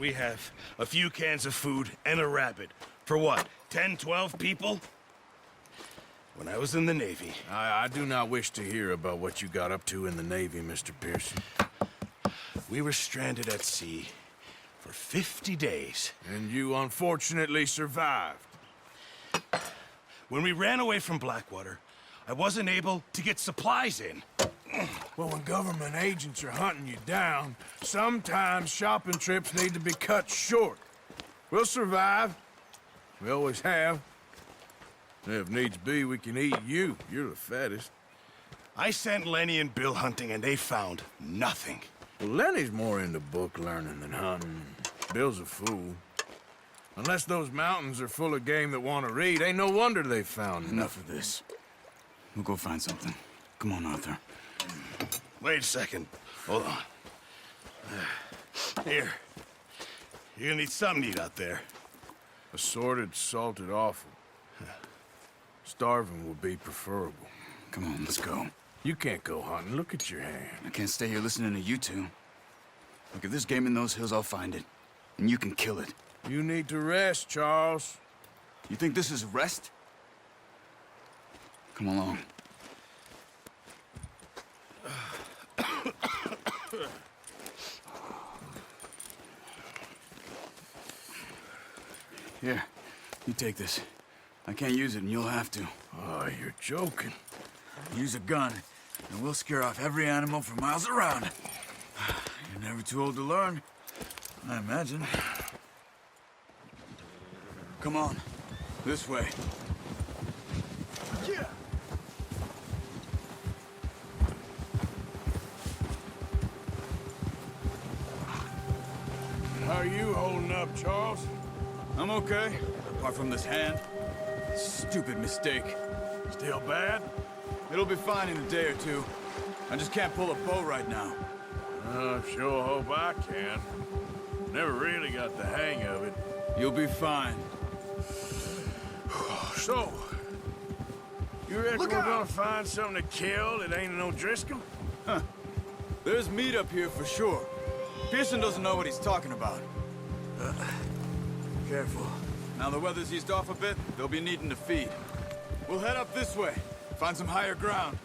we have a few cans of food and a rabbit. For what, 10, 12 people? When I was in the Navy... I do not wish to hear about what you got up to in the Navy, Mr. Pearson. We were stranded at sea for 50 days. And you unfortunately survived. When we ran away from Blackwater, I wasn't able to get supplies in. Well, when government agents are hunting you down, sometimes shopping trips need to be cut short. We'll survive. We always have. If needs be, we can eat you. You're the fattest. I sent Lenny and Bill hunting, and they found nothing. Well, Lenny's more into book learning than hunting. Bill's a fool. Unless those mountains are full of game that want to read, ain't no wonder they found Enough of this. We'll go find something. Come on, Arthur. Wait a second. Hold on. Here. You're gonna need something to eat out there. Assorted, salted offal. Starving would be preferable. Come on, let's go. You can't go hunting. Look at your hand. I can't stay here listening to you two. Look, if there's game in those hills, I'll find it. And you can kill it. You need to rest, Charles. You think this is rest? Come along. Here, you take this. I can't use it, and you'll have to. Oh, you're joking. Use a gun, and we'll scare off every animal for miles around. You're never too old to learn, I imagine. Come on, this way. Yeah. How are you holding up, Charles? I'm okay, apart from this hand. Stupid mistake. Still bad? It'll be fine in a day or two. I just can't pull a bow right now. I sure hope I can. Never really got the hang of it. You'll be fine. So, you reckon we're gonna find something to kill that ain't no Driscoll? Huh. There's meat up here for sure. Pearson doesn't know what he's talking about. Careful. Now the weather's eased off a bit, they'll be needing to feed. We'll head up this way, find some higher ground.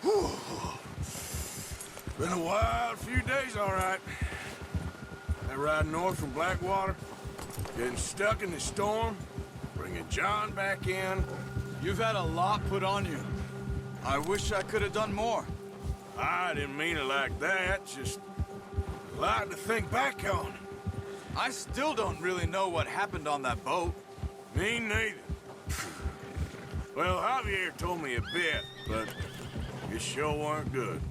Whew. Been a wild few days, all right. That ride north from Blackwater, getting stuck in the storm, bringing John back in. You've had a lot put on you. I wish I could have done more. I didn't mean it like that, just a lot to think back on. I still don't really know what happened on that boat. Me neither. Well, Javier told me a bit, but it sure weren't good.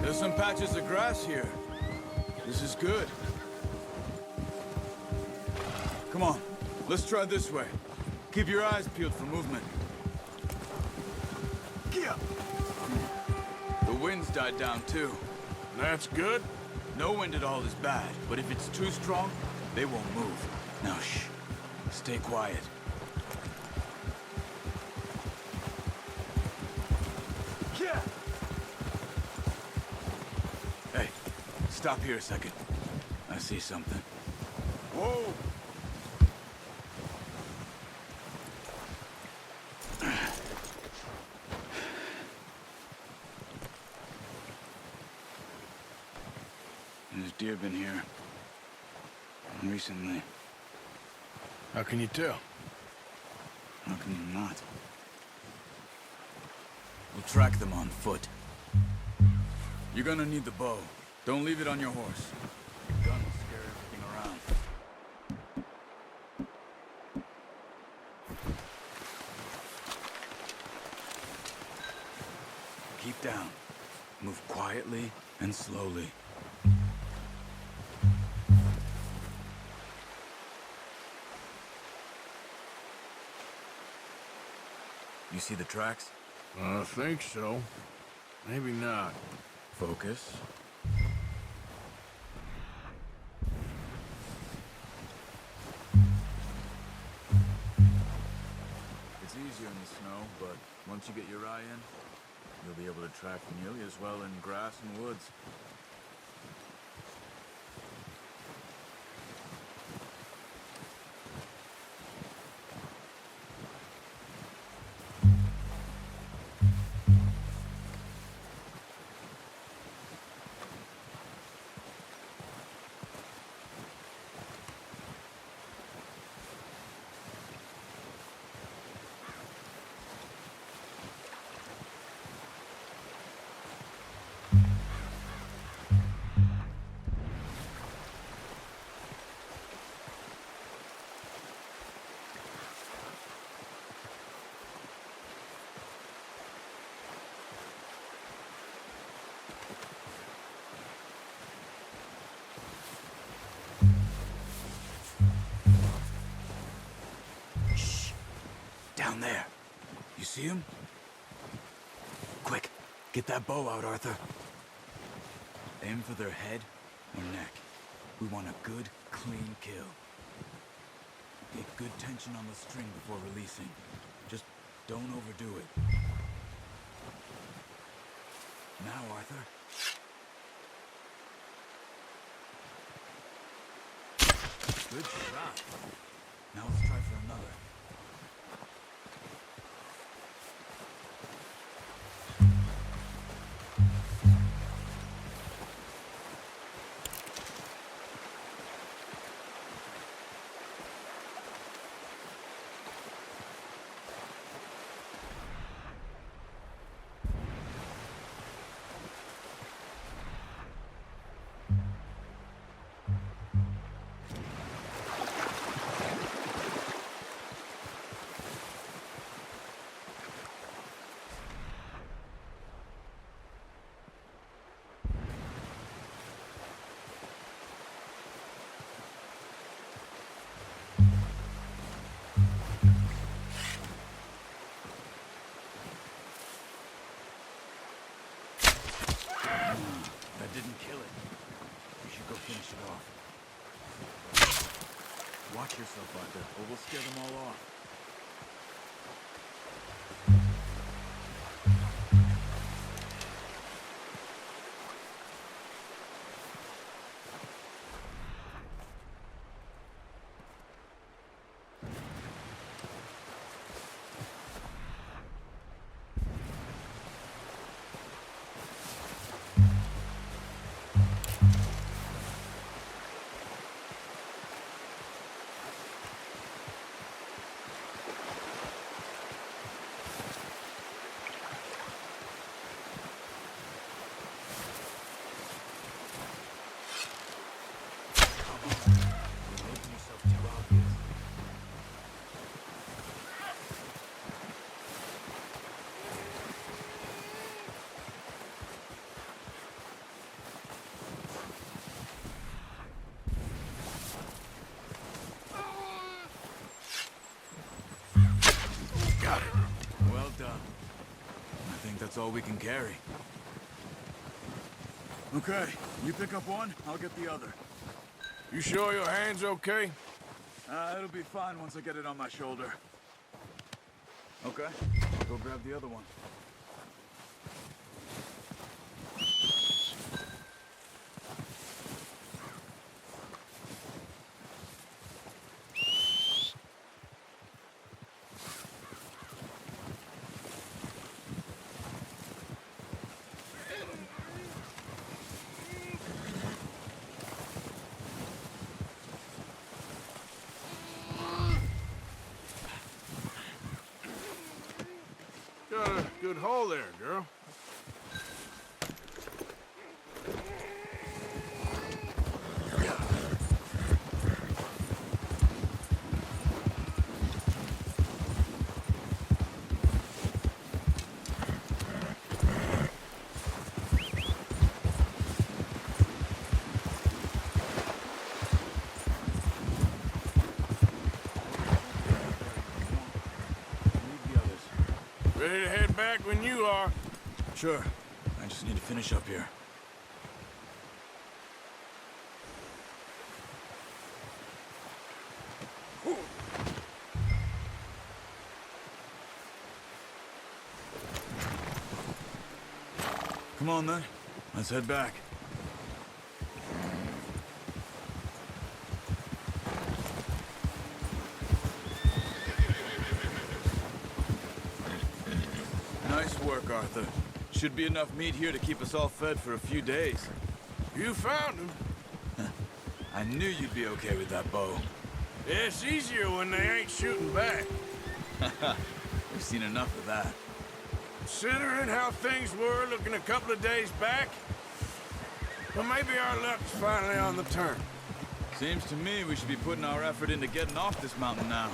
There's some patches of grass here. This is good. Come on, let's try this way. Keep your eyes peeled for movement. Yeah. The wind's died down too. That's good. No wind at all is bad, but if it's too strong, they won't move. Now shh, stay quiet. Yeah. Hey, stop here a second. I see something. Whoa. There's deer been here. Recently. How can you tell? How can you not? We'll track them on foot. You're gonna need the bow. Don't leave it on your horse. Your gun will scare everything around. Keep down. Move quietly and slowly. You see the tracks? I think so. Maybe not. Focus. It's easier in the snow, but once you get your eye in, you'll be able to track nearly as well in grass and woods. Down there. You see him? Quick, get that bow out, Arthur. Aim for their head or neck. We want a good, clean kill. Get good tension on the string before releasing. Just don't overdo it. Now, Arthur. Good shot. Now let's try for another. That didn't kill it. We should go finish it off. Watch yourself, Arthur, or we'll scare them all off. Got it. Well done. I think that's all we can carry. Okay, you pick up one, I'll get the other. You sure your hand's okay? It'll be fine once I get it on my shoulder. Okay, go grab the other one. Got a good haul there, girl. Ready to head back when you are. Sure. I just need to finish up here. Come on, then. Let's head back. Nice work, Arthur. Should be enough meat here to keep us all fed for a few days. You found him. I knew you'd be okay with that bow. It's easier when they ain't shooting back. We've seen enough of that. Considering how things were looking a couple of days back, well, maybe our luck's finally on the turn. Seems to me we should be putting our effort into getting off this mountain now.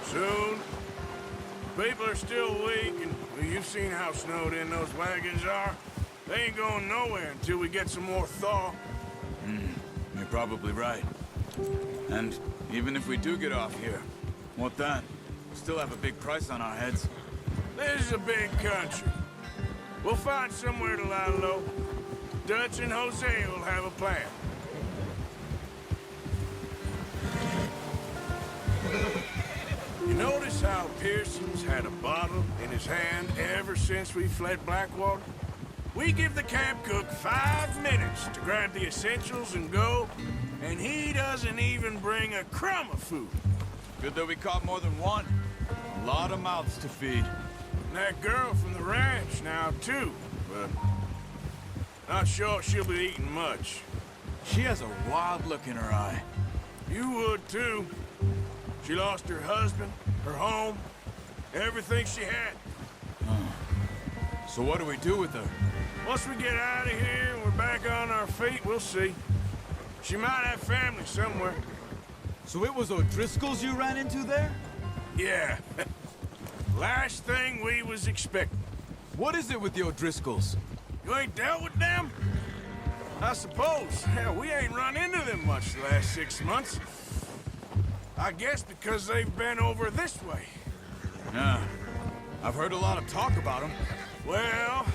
Soon. People are still weak, and well, you've seen how snowed in those wagons are. They ain't going nowhere until we get some more thaw. You're probably right. And even if we do get off here, what then? We still have a big price on our heads. This is a big country. We'll find somewhere to lie low. Dutch and Jose will have a plan. You notice how Pearson's had a bottle in his hand ever since we fled Blackwater? We give the camp cook 5 minutes to grab the essentials and go, and he doesn't even bring a crumb of food. Good that we caught more than one. A lot of mouths to feed. And that girl from the ranch now, too, but not sure she'll be eating much. She has a wild look in her eye. You would, too. She lost her husband, her home, everything she had. So what do we do with her? Once we get out of here and we're back on our feet, we'll see. She might have family somewhere. So it was O'Driscoll's you ran into there? Yeah. Last thing we was expecting. What is it with the O'Driscolls? You ain't dealt with them? I suppose. Hell, we ain't run into them much the last 6 months. I guess because they've been over this way. Yeah. I've heard a lot of talk about them. Well,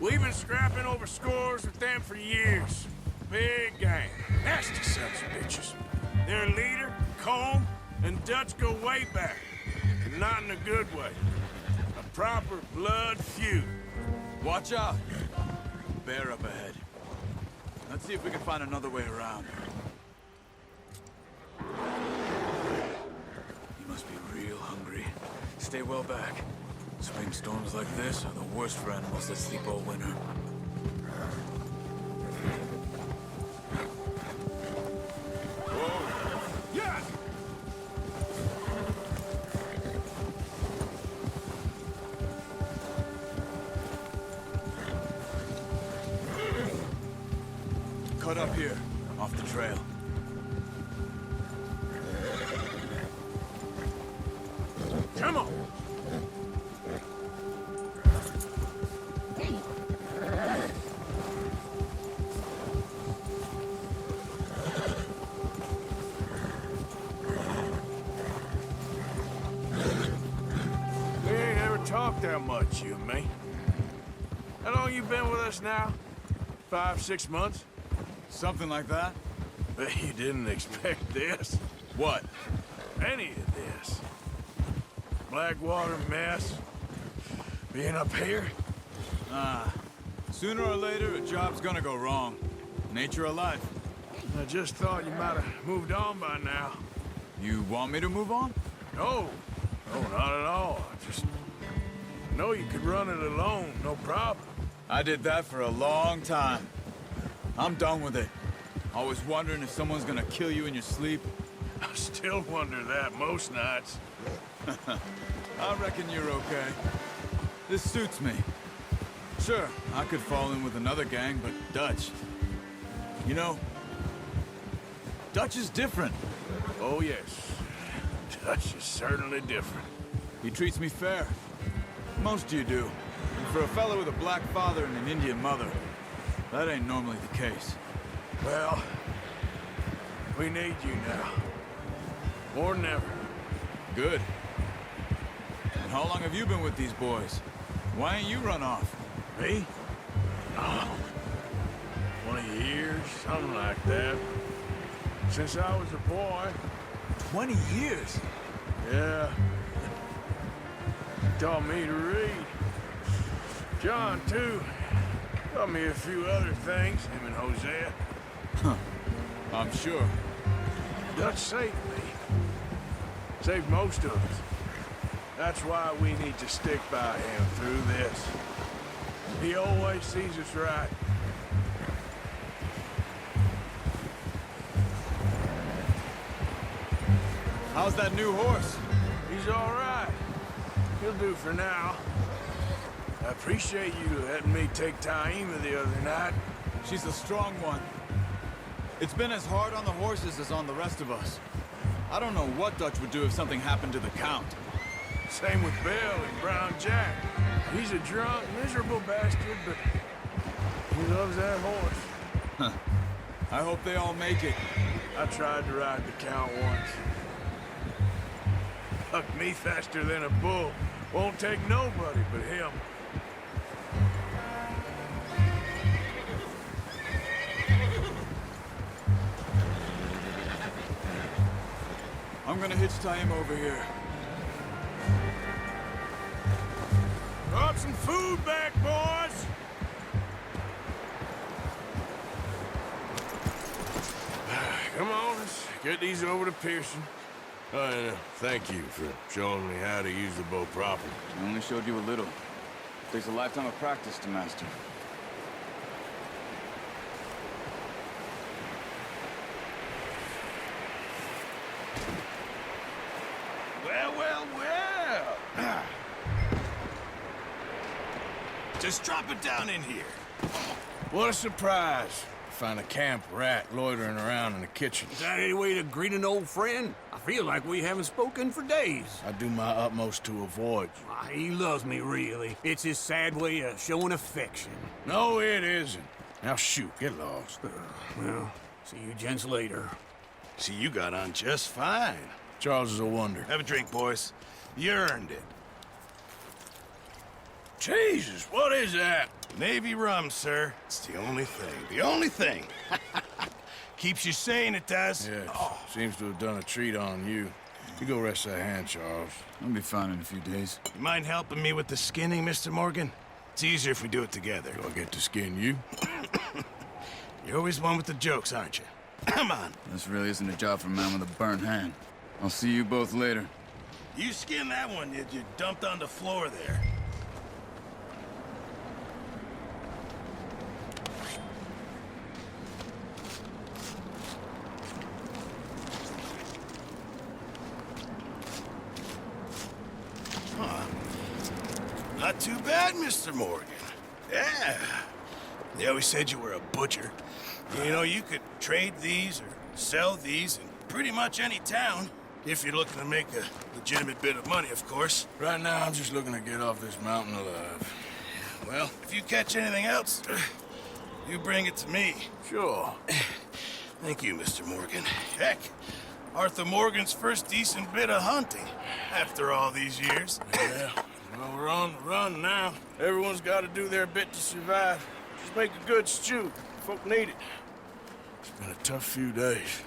we've been scrapping over scores with them for years. Big gang. Nasty sons of bitches. Their leader, Combe, and Dutch go way back. And not in a good way. A proper blood feud. Watch out. Bear up ahead. Let's see if we can find another way around. You must be real hungry. Stay well back. Spring storms like this are the worst for animals that sleep all winter. Whoa! Yeah! Cut up here, off the trail. Come on! We ain't ever talked that much, you and me. How long you been with us now? 5, 6 months? Something like that? Bet you didn't expect this. What? Any of this. Blackwater mess. Being up here. Sooner or later, a job's gonna go wrong. Nature of life. I just thought you might have moved on by now. You want me to move on? No. No, not at all. I just know you could run it alone, no problem. I did that for a long time. I'm done with it. Always wondering if someone's gonna kill you in your sleep. I still wonder that most nights. I reckon you're okay. This suits me. Sure, I could fall in with another gang, but Dutch... You know, Dutch is different. Oh, yes. Dutch is certainly different. He treats me fair. Most of you do. And for a fellow with a black father and an Indian mother, that ain't normally the case. Well, we need you now. More than ever. Good. How long have you been with these boys? Why ain't you run off? Me? Oh, 20 years, something like that. Since I was a boy. 20 years? Yeah. He taught me to read. John, too. Taught me a few other things, him and Hosea. Huh. I'm sure. Dutch saved me. Saved most of us. That's why we need to stick by him through this. He always sees us right. How's that new horse? He's all right. He'll do for now. I appreciate you letting me take Taima the other night. She's a strong one. It's been as hard on the horses as on the rest of us. I don't know what Dutch would do if something happened to the Count. Same with Bill and Brown Jack. He's a drunk, miserable bastard, but he loves that horse. Huh. I hope they all make it. I tried to ride the Count once. Hucked me faster than a bull. Won't take nobody but him. I'm gonna hitch Taima over here. Brought some food back, boys! Come on, let's get these over to Pearson. Oh, and thank you for showing me how to use the bow properly. I only showed you a little. Takes a lifetime of practice to master. Well. Just drop it down in here. What a surprise. Find a camp rat loitering around in the kitchen. Is that any way to greet an old friend? I feel like we haven't spoken for days. I do my utmost to avoid you. Ah, he loves me, really. It's his sad way of showing affection. No, it isn't. Now shoot, get lost. Well, see you gents later. See, you got on just fine. Charles is a wonder. Have a drink, boys. You earned it. Jesus, what is that? Navy rum, sir. It's the only thing. The only thing. Keeps you sane, it does. Yes, seems to have done a treat on you. You go rest that hand, Charles. I'll be fine in a few days. You mind helping me with the skinning, Mr. Morgan? It's easier if we do it together. Do I get to skin you? You're always one with the jokes, aren't you? Come on. This really isn't a job for a man with a burnt hand. I'll see you both later. You skinned that one you dumped on the floor there. Not too bad, Mr. Morgan. Yeah. They always said you were a butcher. You know, you could trade these or sell these in pretty much any town. If you're looking to make a legitimate bit of money, of course. Right now, I'm just looking to get off this mountain alive. Well, if you catch anything else, you bring it to me. Sure. Thank you, Mr. Morgan. Heck, Arthur Morgan's first decent bit of hunting after all these years. Yeah. Well, we're on the run now. Everyone's got to do their bit to survive. Just make a good stew. Folk need it. It's been a tough few days.